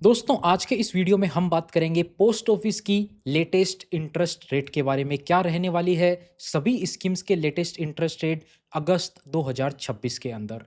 दोस्तों आज के इस वीडियो में हम बात करेंगे पोस्ट ऑफिस की लेटेस्ट इंटरेस्ट रेट के बारे में। क्या रहने वाली है सभी स्कीम्स के लेटेस्ट इंटरेस्ट रेट अगस्त 2026 के अंदर।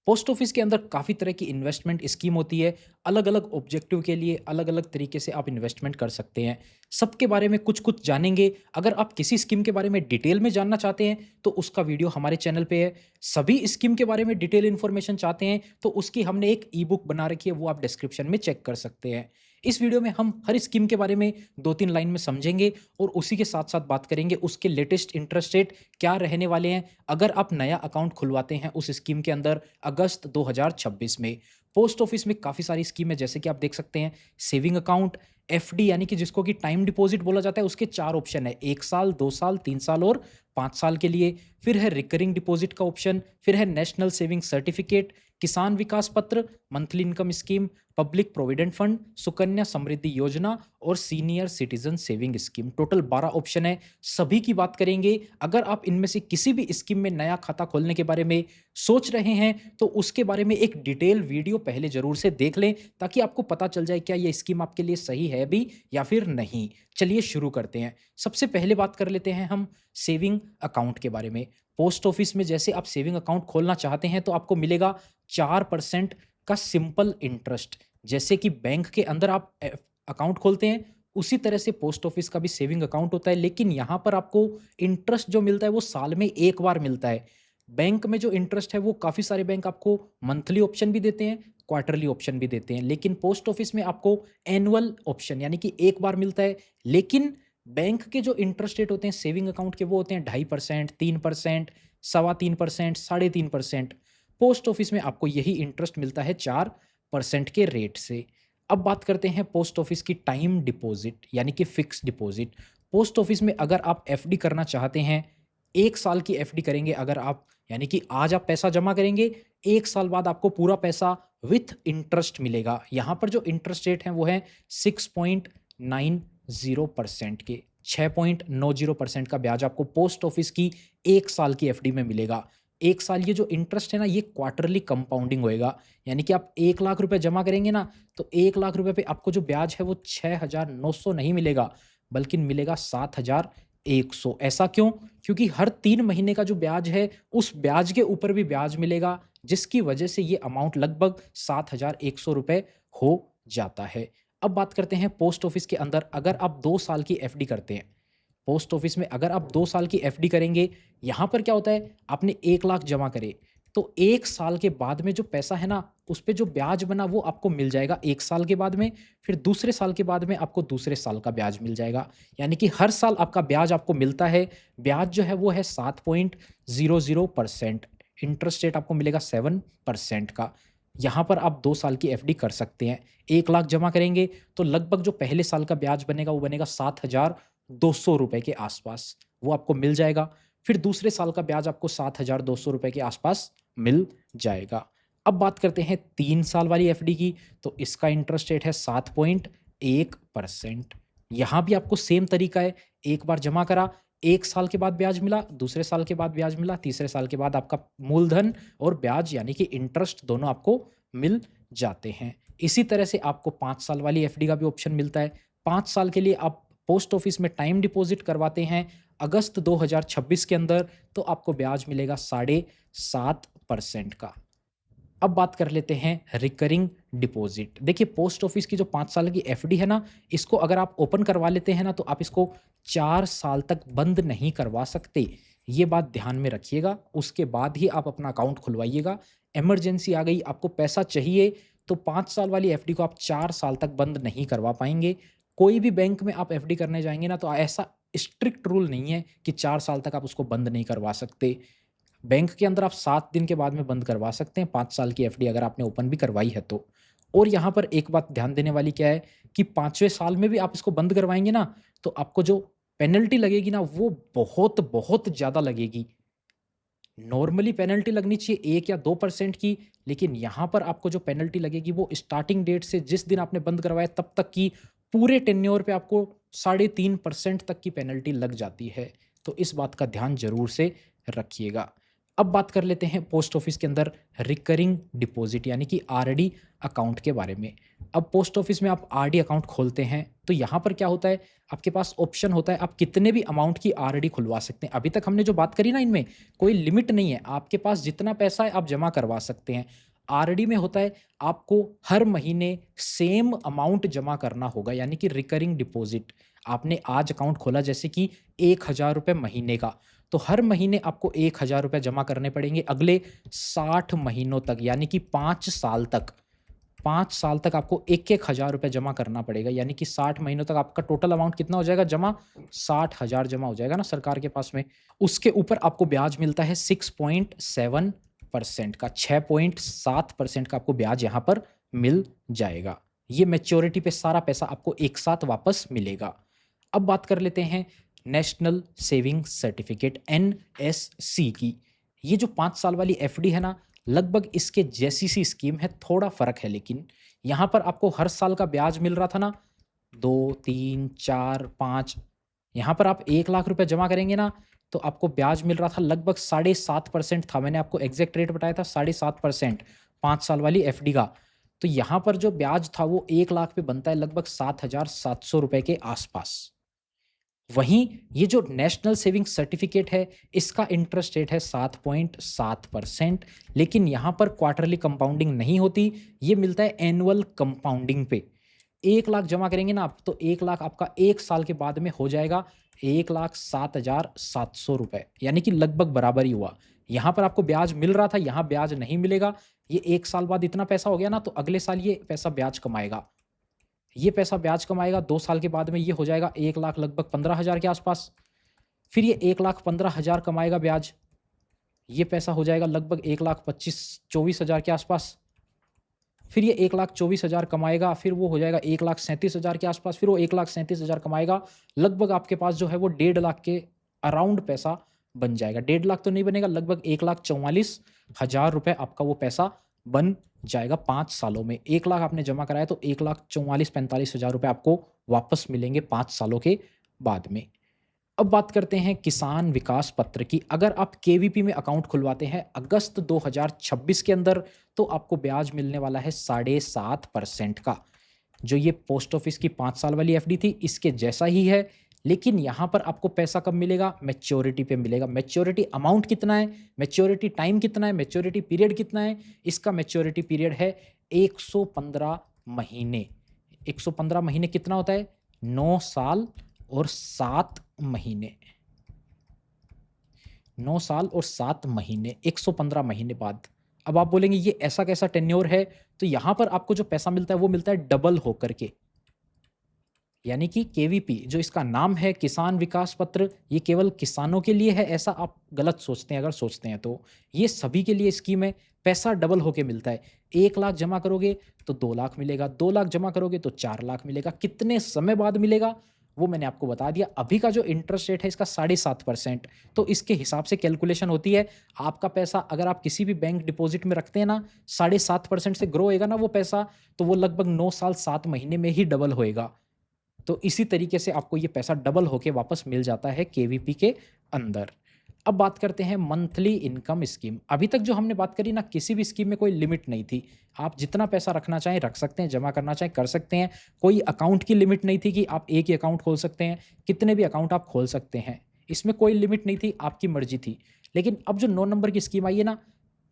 पोस्ट ऑफिस के अंदर काफ़ी तरह की इन्वेस्टमेंट स्कीम होती है। अलग-अलग ऑब्जेक्टिव के लिए अलग-अलग तरीके से आप इन्वेस्टमेंट कर सकते हैं। सबके बारे में कुछ-कुछ जानेंगे। अगर आप किसी स्कीम के बारे में डिटेल में जानना चाहते हैं, तो उसका वीडियो हमारे चैनल पे है। सभी स्कीम के बारे में डिटेल इन्फॉर्मेशन चाहते हैं, तो उसकी हमने एक ई-बुक बना रखी है, वो आप डिस्क्रिप्शन में चेक कर सकते हैं। इस वीडियो में हम हर स्कीम के बारे में 2-3 लाइन में समझेंगे और उसी के साथ-साथ बात करेंगे उसके लेटेस्ट इंटरेस्ट रेट क्या रहने वाले हैं, अगर आप नया अकाउंट खुलवाते हैं उस स्कीम के अंदर अगस्त 2026 में। पोस्ट ऑफिस में काफ़ी सारी स्कीम है, जैसे कि आप देख सकते हैं सेविंग अकाउंट, एफडी यानी कि जिसको कि टाइम डिपॉजिट बोला जाता है, उसके 4 ऑप्शन है, 1 साल, 2 साल, 3 साल और 5 साल के लिए। फिर है रिकरिंग डिपॉजिट का ऑप्शन, फिर है national saving certificate, Kisan Vikas Patra, monthly income scheme, public provident fund, Sukanya Samriddhi Yojana और senior citizen saving scheme. Total 12 option है, सभी की बात करेंगे। अगर आप इनमें से किसी भी स्कीम में नया खाता खोलने के बारे में सोच रहे हैं, तो उसके बारे में एक डिटेल वीडियो पहले ज़रूर से देख लें, ताकि आपको पता चल जाए क्या ये स्कीम आपके लिए सही है भी या फिर नहीं। चलिए शुरू करते हैं। सबसे पहले बात कर लेते हैं हम सेविंग अकाउंट के बारे में। पोस्ट ऑफिस में जैसे आप सेविंग अकाउंट खोलना चाहते हैं, तो आपको मिलेगा 4% का सिंपल इंटरेस्ट। जैसे कि बैंक के अंदर आप अकाउंट खोलते हैं, उसी तरह से पोस्ट ऑफिस का भी सेविंग अकाउंट होता है, लेकिन यहाँ पर आपको इंटरेस्ट जो मिलता है वो साल में एक बार मिलता है। बैंक में जो इंटरेस्ट है वो काफ़ी सारे बैंक आपको मंथली ऑप्शन भी देते हैं, क्वार्टरली ऑप्शन भी देते हैं, लेकिन पोस्ट ऑफिस में आपको एनुअल ऑप्शन यानी कि एक बार मिलता है। लेकिन बैंक के जो इंटरेस्ट रेट होते हैं सेविंग अकाउंट के, वो होते हैं 2.5%, 3%, 3.25%, 3.5%। पोस्ट ऑफिस में आपको यही इंटरेस्ट मिलता है 4% के रेट से। अब बात करते हैं पोस्ट ऑफिस की टाइम डिपॉजिट यानी कि फिक्स डिपॉजिट। पोस्ट ऑफिस में अगर आप एफडी करना चाहते हैं, 1 साल की एफडी करेंगे अगर आप, यानी कि आज आप पैसा जमा करेंगे, 1 साल बाद आपको पूरा पैसा विथ इंटरेस्ट मिलेगा। यहाँ पर जो इंटरेस्ट रेट हैं वो है 6.90% के। 6.90% का ब्याज आपको पोस्ट ऑफिस की 1 साल की एफडी में मिलेगा। 1 साल ये जो इंटरेस्ट है ना, ये क्वार्टरली कंपाउंडिंग होएगा। यानी कि आप 1 लाख रुपए जमा करेंगे ना, तो 1 लाख रुपए पे आपको जो ब्याज है वो 6,900 नहीं मिलेगा, बल्कि मिलेगा 7,100। ऐसा क्यों? क्योंकि हर 3 महीने का जो ब्याज है, उस ब्याज के ऊपर भी ब्याज मिलेगा, जिसकी वजह से ये अमाउंट लगभग 7,100 रुपए हो जाता है। अब बात करते हैं पोस्ट ऑफिस के अंदर अगर आप 2 साल की एफडी करते हैं। पोस्ट ऑफिस में अगर आप 2 साल की एफडी करेंगे, यहाँ पर क्या होता है, आपने 1 लाख जमा करे, तो 1 साल के बाद में जो पैसा है ना, उस पे जो ब्याज बना वो आपको मिल जाएगा 1 साल के बाद में, फिर दूसरे साल के बाद में आपको दूसरे साल का ब्याज मिल जाएगा। यानी कि हर साल आपका ब्याज आपको मिलता है। ब्याज जो है वो है 7.00%। इंटरेस्ट रेट आपको मिलेगा 7% का। यहाँ पर आप 2 साल की एफडी कर सकते हैं। 1 लाख जमा करेंगे, तो लगभग जो पहले साल का ब्याज बनेगा वो बनेगा 7,200 रुपए के आसपास, वो आपको मिल जाएगा। फिर दूसरे साल का ब्याज आपको 7,200 रुपए के आसपास मिल जाएगा। अब बात करते हैं 3 साल वाली एफडी की, तो इसका इंटरेस्ट रेट है 7.1%। यहाँ भी आपको सेम तरीका है, एक बार जमा करा, 1 साल के बाद ब्याज मिला, दूसरे साल के बाद ब्याज मिला, तीसरे साल के बाद आपका मूलधन और ब्याज यानी कि इंटरेस्ट दोनों आपको मिल जाते हैं। इसी तरह से आपको 5 साल वाली एफडी का भी ऑप्शन मिलता है। 5 साल के लिए आप पोस्ट ऑफिस में टाइम डिपॉजिट करवाते हैं अगस्त 2026 के अंदर, तो आपको ब्याज मिलेगा 7.5% का। अब बात कर लेते हैं रिकरिंग डिपॉजिट। देखिए पोस्ट ऑफिस की जो 5 साल की एफडी है ना, इसको अगर आप ओपन करवा लेते हैं ना, तो आप इसको 4 साल तक बंद नहीं करवा सकते। ये बात ध्यान में रखिएगा, उसके बाद ही आप अपना अकाउंट खुलवाइएगा। इमरजेंसी आ गई, आपको पैसा चाहिए, तो 5 साल वाली एफडी को आप 4 साल तक बंद नहीं करवा पाएँगे। कोई भी बैंक में आप एफडी करने जाएँगे ना, तो ऐसा स्ट्रिक्ट रूल नहीं है कि 4 साल तक आप उसको बंद नहीं करवा सकते। बैंक के अंदर आप 7 दिन के बाद में बंद करवा सकते हैं 5 साल की एफडी अगर आपने ओपन भी करवाई है तो। और यहाँ पर एक बात ध्यान देने वाली क्या है कि 5वें साल में भी आप इसको बंद करवाएँगे ना, तो आपको जो पेनल्टी लगेगी ना, वो बहुत, बहुत ज़्यादा लगेगी। नॉर्मली पेनल्टी लगनी चाहिए 1 या 2% की, लेकिन यहाँ पर आपको जो पेनल्टी लगेगी वो स्टार्टिंग डेट से जिस दिन आपने बंद करवाया तब तक की पूरे टेन्योर पे आपको 3.5% तक की पेनल्टी लग जाती है। तो इस बात का ध्यान ज़रूर से रखिएगा। अब बात कर लेते हैं पोस्ट ऑफिस के अंदर रिकरिंग डिपॉजिट यानी कि आरडी अकाउंट के बारे में। अब पोस्ट ऑफिस में आप आरडी अकाउंट खोलते हैं तो यहाँ पर क्या होता है, आपके पास ऑप्शन होता है आप कितने भी अमाउंट की आरडी खुलवा सकते हैं। अभी तक हमने जो बात करी ना, इनमें कोई लिमिट नहीं है, आपके पास जितना पैसा है आप जमा करवा सकते हैं। आरडी में होता है आपको हर महीने सेम अमाउंट जमा करना होगा, यानी कि रिकरिंग डिपॉजिट। आपने आज अकाउंट खोला जैसे कि 1,000 रुपये महीने का, तो हर महीने आपको 1,000 रुपये जमा करने पड़ेंगे अगले 60 महीनों तक, यानी कि 5 साल तक। 5 साल तक आपको 1,000 रुपये जमा करना पड़ेगा, यानी कि 60 महीनों तक आपका टोटल अमाउंट कितना हो जाएगा जमा? 60,000 जमा हो जाएगा ना सरकार के पास में। उसके ऊपर आपको ब्याज मिलता है 6.7% का, 6.7% का आपको ब्याज यहाँ पर मिल जाएगा। ये मैच्योरिटी पे सारा पैसा आपको एक साथ वापस मिलेगा। अब बात कर लेते हैं नेशनल सेविंग सर्टिफिकेट एनएससी की। ये जो 5 साल वाली एफडी है ना, लगभग इसके जैसी सी स्कीम है, थोड़ा फर्क है लेकिन। यहाँ पर आपको हर साल का ब्याज मिल रहा था ना, 2, 3, 4, 5। यहाँ पर आप 1,00,000 रुपए जमा करेंगे ना, तो आपको ब्याज मिल रहा था लगभग 7.5% था। मैंने आपको एग्जैक्ट रेट बताया था 7.5%, 5 साल वाली एफडी का। तो यहाँ पर जो ब्याज था वो 1,00,000 पे बनता है लगभग 7,700 रुपए के आसपास। वहीं ये जो नेशनल सेविंग सर्टिफिकेट है, इसका इंटरेस्ट रेट है 7.7%, लेकिन यहाँ पर क्वार्टरली कंपाउंडिंग नहीं होती, ये मिलता है एनुअल कंपाउंडिंग पे। 1,00,000 जमा करेंगे ना आप, तो 1,00,000 आपका 1 साल के बाद में हो जाएगा 1,07,700 रुपए, यानी कि लगभग बराबर ही हुआ। यहाँ पर आपको ब्याज मिल रहा था, यहाँ ब्याज नहीं मिलेगा। ये 1 साल बाद इतना पैसा हो गया ना, तो अगले साल ये पैसा ब्याज कमाएगा। ये पैसा ब्याज कमाएगा 2 साल के बाद में, ये हो जाएगा 1,00,000 लगभग 15,000 के आसपास। फिर ये 1,15,000 कमाएगा ब्याज, ये पैसा हो जाएगा लगभग 1,25,24,000 के आसपास। फिर ये 1,24,000 कमाएगा, फिर वो हो जाएगा 1,37,000 के आसपास। फिर वो 1,37,000 कमाएगा, लगभग आपके पास जो है वो 1,50,000 के अराउंड पैसा बन जाएगा। 1,50,000 तो नहीं बनेगा, लगभग 1,44,000 रुपए आपका वो पैसा बन जाएगा 5 सालों में। 1,00,000 आपने जमा कराया तो 1,44,000-45,000 रुपए आपको वापस मिलेंगे 5 सालों के बाद में। अब बात करते हैं किसान विकास पत्र की। अगर आप केवीपी में अकाउंट खुलवाते हैं अगस्त 2026 के अंदर, तो आपको ब्याज मिलने वाला है 7.5% का। जो ये पोस्ट ऑफिस की 5 साल वाली एफडी थी, इसके जैसा ही है, लेकिन यहाँ पर आपको पैसा कब मिलेगा? मैच्योरिटी पे मिलेगा। मैच्योरिटी अमाउंट कितना है, मैच्योरिटी टाइम कितना है, मैच्योरिटी पीरियड कितना है? इसका मैच्योरिटी पीरियड है 115 महीने। 115 महीने कितना होता है? 9 साल और 7 महीने। 9 साल और 7 महीने, 115 महीने बाद। अब आप बोलेंगे ये ऐसा कैसा टेन्योर है? तो यहाँ पर आपको जो पैसा मिलता है वो मिलता है डबल होकर के। यानी कि केवीपी जो इसका नाम है किसान विकास पत्र, ये केवल किसानों के लिए है ऐसा आप गलत सोचते हैं अगर सोचते हैं तो। ये सभी के लिए स्कीम है, पैसा डबल होके मिलता है। 1,00,000 जमा करोगे तो 2,00,000 मिलेगा, 2,00,000 जमा करोगे तो 4,00,000 मिलेगा। कितने समय बाद मिलेगा वो मैंने आपको बता दिया। अभी का जो इंटरेस्ट रेट है इसका 7.5%, तो इसके हिसाब से कैलकुलेशन होती है। आपका पैसा अगर आप किसी भी बैंक डिपॉजिट में रखते हैं ना, 7.5% से ग्रो होएगा ना वो पैसा, तो वो लगभग 9 साल 7 महीने में ही डबल होएगा। तो इसी तरीके से आपको ये पैसा डबल होके वापस मिल जाता है केवीपी के अंदर। अब बात करते हैं मंथली इनकम स्कीम। अभी तक जो हमने बात करी ना, किसी भी स्कीम में कोई लिमिट नहीं थी। आप जितना पैसा रखना चाहें रख सकते हैं, जमा करना चाहें कर सकते हैं। कोई अकाउंट की लिमिट नहीं थी कि आप एक ही अकाउंट खोल सकते हैं, कितने भी अकाउंट आप खोल सकते हैं। इसमें कोई लिमिट नहीं थी, आपकी मर्जी थी। लेकिन अब जो 9 नंबर की स्कीम आई है ना,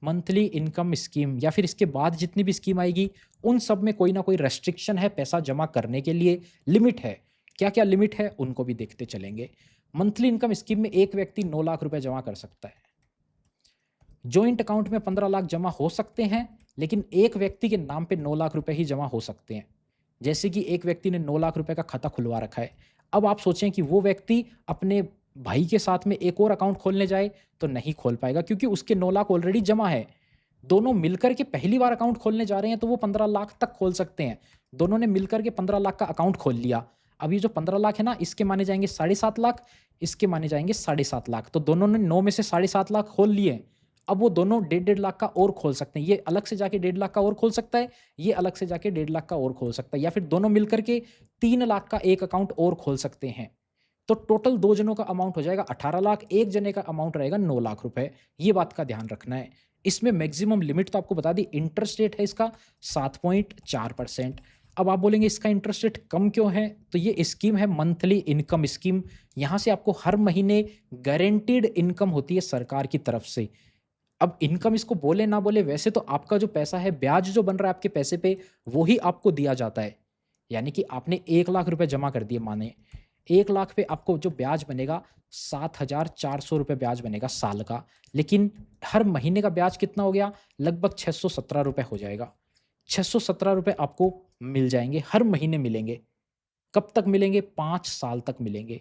मंथली इनकम स्कीम, या फिर इसके बाद जितनी भी स्कीम आएगी, उन सब में कोई ना कोई रेस्ट्रिक्शन है पैसा जमा करने के लिए, लिमिट है। क्या क्या लिमिट है उनको भी देखते चलेंगे। मंथली इनकम स्कीम में एक व्यक्ति 9,00,000 रुपए जमा कर सकता है। जॉइंट अकाउंट में 15,00,000 जमा हो सकते हैं, लेकिन एक व्यक्ति के नाम पे 9,00,000 रुपए ही जमा हो सकते हैं। जैसे कि एक व्यक्ति ने 9,00,000 रुपए का खाता खुलवा रखा है। अब आप सोचें कि वो व्यक्ति अपने भाई के साथ में एक और अकाउंट खोलने जाए तो नहीं खोल पाएगा, क्योंकि उसके 9,00,000 ऑलरेडी जमा है। दोनों मिलकर के पहली बार अकाउंट खोलने जा रहे हैं तो वो 15,00,000 तक खोल सकते हैं। दोनों ने मिलकर के 15,00,000 का अकाउंट खोल लिया। अब ये जो 15,00,000 है ना, इसके माने जाएंगे 7,50,000, इसके माने जाएंगे 7,50,000। तो दोनों ने 9 में से 7,50,000 खोल लिए। अब वो दोनों 1.5 लाख का और खोल सकते हैं। ये अलग से जाके 1.5 लाख का और खोल सकता है, ये अलग से जाके 1.5 लाख का और खोल सकता है, या फिर दोनों मिलकर के 3 लाख का एक अकाउंट और खोल सकते हैं। तो टोटल 2 जनों का अमाउंट हो जाएगा 18 लाख, 1 जने का अमाउंट रहेगा 9 लाख रुपए। ये बात का ध्यान रखना है। इसमें मैक्सिमम लिमिट तो आपको बता दी, इंटरेस्ट रेट है इसका 7.4%। अब आप बोलेंगे इसका इंटरेस्ट रेट कम क्यों है? तो ये स्कीम है मंथली इनकम स्कीम। यहाँ से आपको हर महीने गारंटीड इनकम होती है सरकार की तरफ से। अब इनकम इसको बोले ना बोले, वैसे तो आपका जो पैसा है, ब्याज जो बन रहा है आपके पैसे पे, वो ही आपको दिया जाता है। यानी कि आपने 1 लाख रुपए जमा कर दिए माने, 1 लाख पे आपको जो ब्याज बनेगा 7,400 रुपए ब्याज बनेगा साल का। लेकिन हर महीने का ब्याज कितना हो गया? लगभग 617 रुपए हो जाएगा। 617 रुपए आपको मिल जाएँगे, हर महीने मिलेंगे। कब तक मिलेंगे? 5 साल तक मिलेंगे।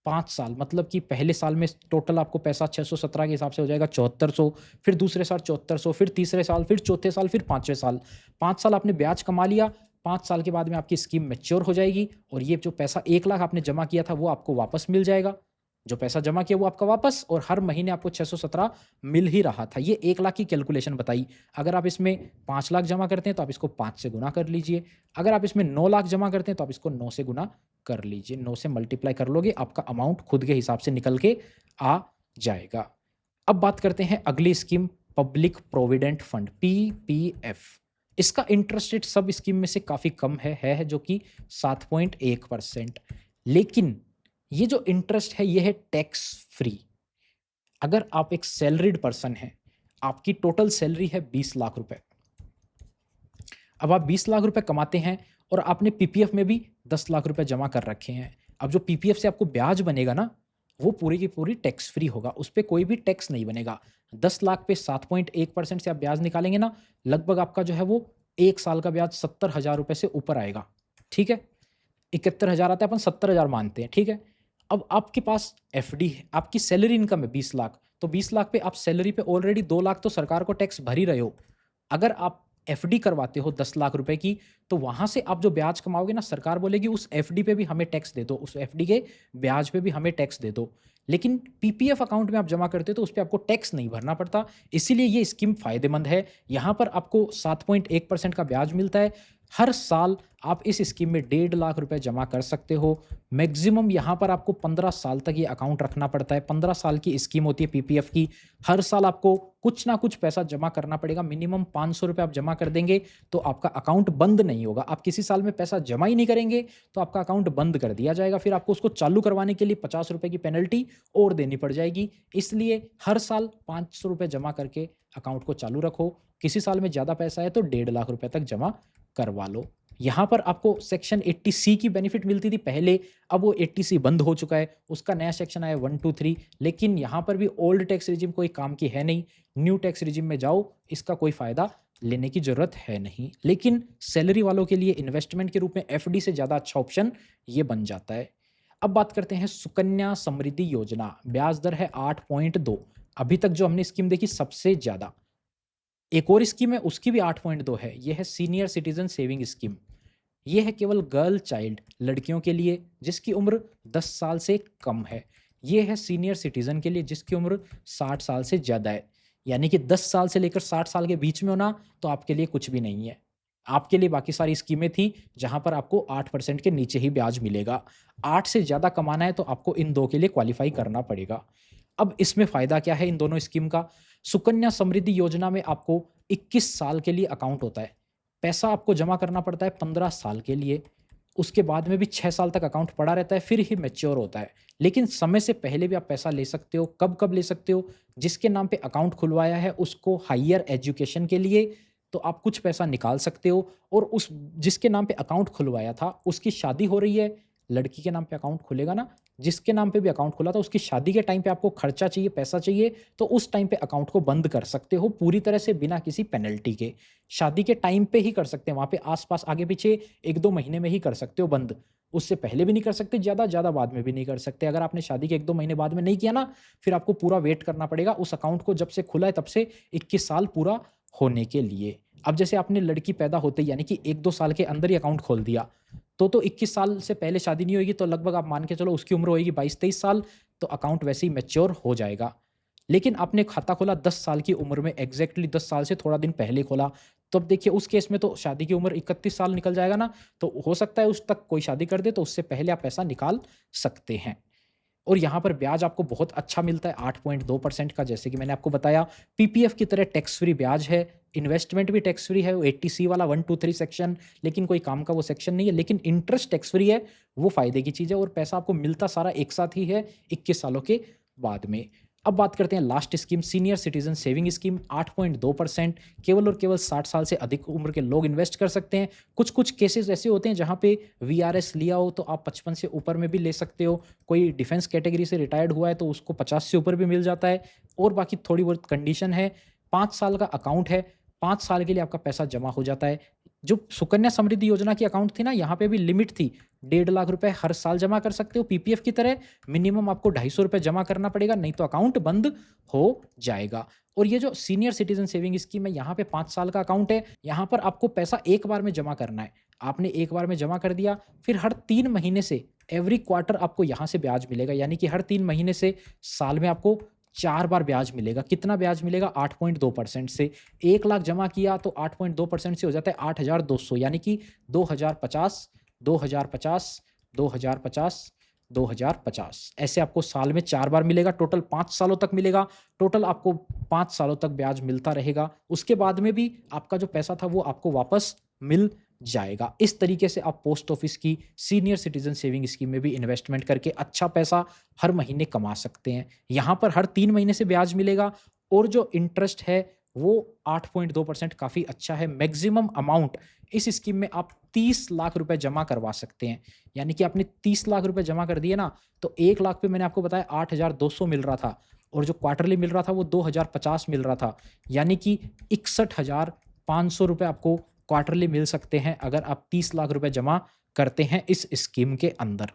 5 साल मतलब कि पहले साल में टोटल आपको पैसा 617 के हिसाब से हो जाएगा 7400, फिर दूसरे साल 7400, फिर तीसरे साल, फिर चौथे साल, फिर पाँचवें साल। 5 साल आपने ब्याज कमा लिया, 5 साल के बाद में आपकी स्कीम मैच्योर हो जाएगी और ये जो पैसा 1 लाख आपने जमा किया था वो आपको वापस मिल जाएगा। जो पैसा जमा किया वो आपका वापस, और हर महीने आपको 617 मिल ही रहा था। ये 1 लाख की कैलकुलेशन बताई। अगर आप इसमें 5 लाख जमा करते हैं तो आप इसको 5 से गुना कर लीजिए। अगर आप इसमें 9 लाख जमा करते हैं तो आप इसको 9 से गुना कर लीजिए। 9 से मल्टीप्लाई कर लोगे, आपका अमाउंट खुद के हिसाब से निकल के आ जाएगा। अब बात करते हैं अगली scheme, public provident fund, PPF. इसका इंटरेस्ट रेट सब स्कीम में से काफ़ी कम है जो कि 7.1%। लेकिन ये जो इंटरेस्ट है ये है टैक्स फ्री। अगर आप एक सैलरीड पर्सन हैं, आपकी टोटल सैलरी है 20 लाख रुपए। अब आप 20 लाख रुपए कमाते हैं और आपने पीपीएफ में भी 10 लाख रुपए जमा कर रखे हैं। अब जो पीपीएफ से आपको ब्याज बनेगा ना, वो पूरी की पूरी टैक्स फ्री होगा, उस पे कोई भी टैक्स नहीं बनेगा। 10 लाख पे 7.1% से आप ब्याज निकालेंगे ना, लगभग आपका जो है वो 1 साल का ब्याज 70,000 रुपए से ऊपर आएगा। ठीक है? 71,000 आता है, अपन 70,000 मानते हैं, ठीक है? अब आपके पास एफडी है, आपकी सैलरी इनकम है 20 लाख, तो 20 लाख पे आप सैलरी पे ऑलरेडी 2 लाख तो सरकार को टैक्स भर ही रहे हो। अगर आप एफडी करवाते हो 10 लाख रुपए की, तो वहाँ से आप जो ब्याज कमाओगे ना, सरकार बोलेगी उस एफडी पे भी हमें टैक्स दे दो, उस एफडी के ब्याज पे भी हमें टैक्स दे दो। लेकिन पीपीएफ अकाउंट में आप जमा करते हो तो उस पे आपको टैक्स नहीं भरना पड़ता, इसीलिए ये स्कीम फ़ायदेमंद है। यहाँ पर आपको 7.1% का ब्याज मिलता है। हर साल आप इस स्कीम में 1.5 लाख रुपए जमा कर सकते हो। मैक्सिमम यहाँ पर आपको 15 साल तक ये अकाउंट रखना पड़ता है। 15 साल की स्कीम होती है पीपीएफ की। हर साल आपको कुछ ना कुछ पैसा जमा करना पड़ेगा। मिनिमम 500 रुपए आप जमा कर देंगे तो आपका अकाउंट बंद नहीं होगा। आप किसी साल में पैसा जमा ही नहीं करेंगे तो आपका अकाउंट बंद कर दिया जाएगा। फिर आपको उसको चालू करवाने के लिए 50 रुपए की पेनल्टी और देनी पड़ जाएगी। इसलिए हर साल 500 रुपए जमा करके अकाउंट को चालू रखो। किसी साल में ज़्यादा पैसा है तो 1.5 लाख रुपए तक जमा करवा लो। यहाँ पर आपको सेक्शन 80C की बेनिफिट मिलती थी पहले, अब वो 80C बंद हो चुका है। उसका नया सेक्शन आया 1, 2, 3। लेकिन यहाँ पर भी ओल्ड टैक्स रिजिम कोई काम की है नहीं। न्यू टैक्स रिजिम में जाओ, इसका कोई फ़ायदा लेने की ज़रूरत है नहीं। लेकिन सैलरी वालों के लिए इन्वेस्टमेंट के रूप में एफडी से ज़्यादा अच्छा ऑप्शन ये बन जाता है। अब बात करते हैं सुकन्या समृद्धि योजना। ब्याज दर है 8.2। अभी तक जो हमने स्कीम देखी सबसे ज़्यादा। एक और स्कीम है उसकी भी 8.2 है। ये है सीनियर सिटीजन सेविंग स्कीम। ये है केवल गर्ल चाइल्ड, लड़कियों के लिए जिसकी उम्र 10 साल से कम है। ये है सीनियर सिटीजन के लिए जिसकी उम्र 60 साल से ज़्यादा है। यानी कि 10 साल से लेकर 60 साल के बीच में होना तो आपके लिए कुछ भी नहीं है। आपके लिए बाकी सारी स्कीमें थी जहाँ पर आपको 8% के नीचे ही ब्याज मिलेगा। 8 से ज़्यादा कमाना है तो आपको इन 2 के लिए क्वालीफाई करना पड़ेगा। अब इसमें फ़ायदा क्या है इन दोनों स्कीम का? सुकन्या समृद्धि योजना में आपको 21 साल के लिए अकाउंट होता है। पैसा आपको जमा करना पड़ता है 15 साल के लिए। उसके बाद में भी 6 साल तक अकाउंट पड़ा रहता है, फिर ही मैच्योर होता है। लेकिन समय से पहले भी आप पैसा ले सकते हो। कब-कब ले सकते हो? जिसके नाम पे अकाउंट खुलवाया है उसको हायर एजुकेशन के लिए तो आप कुछ पैसा निकाल सकते हो, और उस जिसके नाम पे अकाउंट खुलवाया था उसकी शादी हो रही है, लड़की के नाम पे अकाउंट खुलेगा ना, जिसके नाम पे भी अकाउंट खुला था उसकी शादी के टाइम पे आपको खर्चा चाहिए, पैसा चाहिए, तो उस टाइम पे अकाउंट को बंद कर सकते हो पूरी तरह से बिना किसी पेनल्टी के। शादी के टाइम पे ही कर सकते हैं, वहाँ पे आस-पास आगे-पीछे 1-2 महीने में ही कर सकते हो बंद। उससे पहले भी नहीं कर सकते, ज़्यादा बाद में भी नहीं कर सकते। अगर आपने शादी के 1-2 महीने बाद में नहीं किया ना, फिर आपको पूरा वेट करना पड़ेगा उस अकाउंट को जब से खुला है तब से 21 साल पूरा होने के लिए। अब जैसे आपने लड़की पैदा होते ही यानी कि 1-2 साल के अंदर ही अकाउंट खोल दिया, तो 21 साल से पहले शादी नहीं होएगी, तो लगभग आप मान के चलो उसकी उम्र होएगी 22-23 साल, तो अकाउंट वैसे ही मैच्योर हो जाएगा। लेकिन आपने खाता खोला 10 साल की उम्र में, एग्ज़ैक्टली 10 साल से थोड़ा दिन पहले खोला, तो अब देखिए उस केस में तो शादी की उम्र 31 साल निकल जाएगा ना, तो हो सकता है उस तक कोई शादी कर दे, तो उससे पहले आप पैसा निकाल सकते हैं। और यहाँ पर ब्याज आपको बहुत अच्छा मिलता है 8.2% का, जैसे कि मैंने आपको बताया। पीपीएफ की तरह टैक्स फ्री ब्याज है, इन्वेस्टमेंट भी टैक्स फ्री है, वो 80C वाला 1, 2, 3 सेक्शन, लेकिन कोई काम का वो सेक्शन नहीं है, लेकिन इंटरेस्ट टैक्स फ्री है, वो फ़ायदे की चीज़ है और पैसा आपको मिलता सारा एक साथ ही है 21 सालों के बाद में। अब बात करते हैं last scheme, senior citizen saving scheme. 8.2% केवल और केवल 60 साल से अधिक उम्र के लोग इन्वेस्ट कर सकते हैं। कुछ-कुछ केसेस ऐसे होते हैं जहाँ पे वीआरएस लिया हो तो आप 55 से ऊपर में भी ले सकते हो। कोई डिफेंस कैटेगरी से रिटायर्ड हुआ है तो उसको 50 से ऊपर भी मिल जाता है और बाकी थोड़ी बहुत कंडीशन है। 5 साल का अकाउंट है, 5 साल के लिए आपका पैसा जमा हो जाता है। जो सुकन्या समृद्धि योजना की अकाउंट थी ना, यहाँ पे भी लिमिट थी, 1.5 लाख रुपए हर साल जमा कर सकते हो पीपीएफ की तरह। मिनिमम आपको ₹250 जमा करना पड़ेगा, नहीं तो अकाउंट बंद हो जाएगा। और ये जो सीनियर सिटीजन सेविंग स्कीम है, यहाँ पे 5 साल का अकाउंट है, यहाँ पर आपको पैसा एक बार में जमा करना है। आपने एक बार में जमा कर दिया, फिर हर 3 महीने से एवरी क्वार्टर आपको यहाँ से ब्याज मिलेगा, यानी कि हर 3 महीने से साल में आपको 4 बार ब्याज मिलेगा। कितना ब्याज मिलेगा? 8.2% से। 1 लाख जमा किया तो 8.2% से हो जाता है 8,200, यानी कि 2,050, 2,050, 2,050, 2,050, ऐसे आपको साल में 4 बार मिलेगा। टोटल 5 सालों तक मिलेगा। टोटल आपको 5 सालों तक ब्याज मिलता रहेगा। उसके बाद में भी आपका जो पैसा था वो आपको वापस मिल जाएगा। इस तरीके से आप पोस्ट ऑफिस की सीनियर सिटीजन सेविंग स्कीम में भी इन्वेस्टमेंट करके अच्छा पैसा हर महीने कमा सकते हैं। यहाँ पर हर 3 महीने से ब्याज मिलेगा और जो इंटरेस्ट है वो 8.2% काफ़ी अच्छा है। मैक्सिमम अमाउंट इस स्कीम में आप 30 लाख रुपए जमा करवा सकते हैं। यानी कि आपने 30 लाख रुपए जमा कर दिए ना, तो 1 लाख पे मैंने आपको बताया 8,200 मिल रहा था और जो क्वार्टरली मिल रहा था वो 2,050 मिल रहा था। यानी कि 61,500 रुपए आपको क्वार्टरली मिल सकते हैं अगर आप 30 लाख रुपए जमा करते हैं इस स्कीम के अंदर।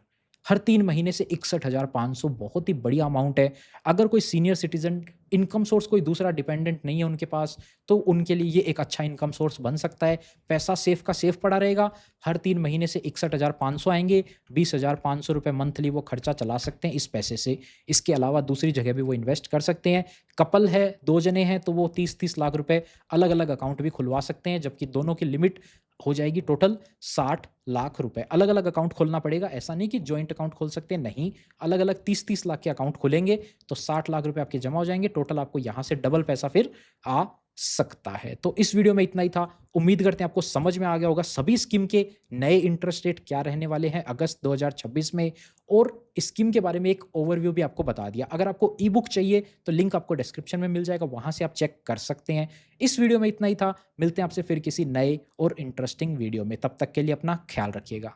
हर 3 महीने से 61,500 बहुत ही बढ़िया अमाउंट है। अगर कोई सीनियर सिटीज़न इनकम सोर्स कोई दूसरा डिपेंडेंट नहीं है उनके पास, तो उनके लिए ये एक अच्छा इनकम सोर्स बन सकता है। पैसा सेफ का सेफ पड़ा रहेगा। हर 3 महीने से 61,500 आएँगे, 20,500 रुपए मंथली वो खर्चा चला सकते हैं इस पैसे से। इसके अलावा दूसरी जगह भी वो इन्वेस्ट कर सकते हैं। कपल है, 2 जने हैं तो वो 30-30 लाख रुपए अलग-अलग अकाउंट भी खुलवा सकते हैं, जबकि दोनों की लिमिट हो जाएगी टोटल 60 लाख रुपए। अलग-अलग अकाउंट खोलना पड़ेगा, ऐसा नहीं कि जॉइंट अकाउंट खोल सकते हैं, नहीं। अलग-अलग 30-30 लाख के अकाउंट खोलेंगे तो 60 लाख रुपए आपके जमा हो जाएँगे। टोटल आपको यहाँ से डबल पैसा फिर आ सकता है। तो इस वीडियो में इतना ही था। उम्मीद करते हैं आपको समझ में आ गया होगा सभी स्कीम के नए इंटरेस्ट रेट क्या रहने वाले हैं अगस्त 2026 में, और स्कीम के बारे में एक ओवरव्यू भी आपको बता दिया। अगर आपको ई बुक चाहिए तो लिंक आपको डिस्क्रिप्शन में मिल जाएगा, वहाँ से आप चेक कर सकते हैं। इस वीडियो में इतना ही था। मिलते हैं आपसे फिर किसी नए और इंटरेस्टिंग वीडियो में। तब तक के लिए अपना ख्याल रखिएगा।